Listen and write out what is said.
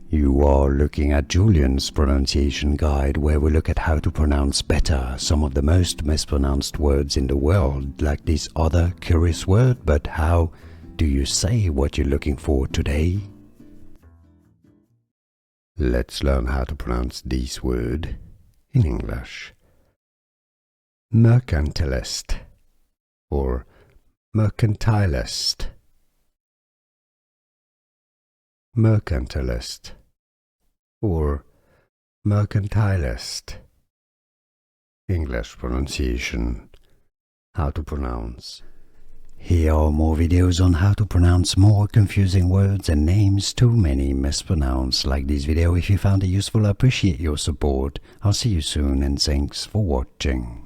You are looking at Julian's pronunciation guide, where we look at how to pronounce better some of the most mispronounced words in the world, like this other curious word. But how do you say what you're looking for today? Let's learn how to pronounce this word in English. Mercantilist or mercantilist. Mercantilist or mercantilist. English pronunciation. How to pronounce. Here are more videos on how to pronounce more confusing words and names too many mispronounced. Like this video if you found it useful. I appreciate your support. I'll see you soon and thanks for watching.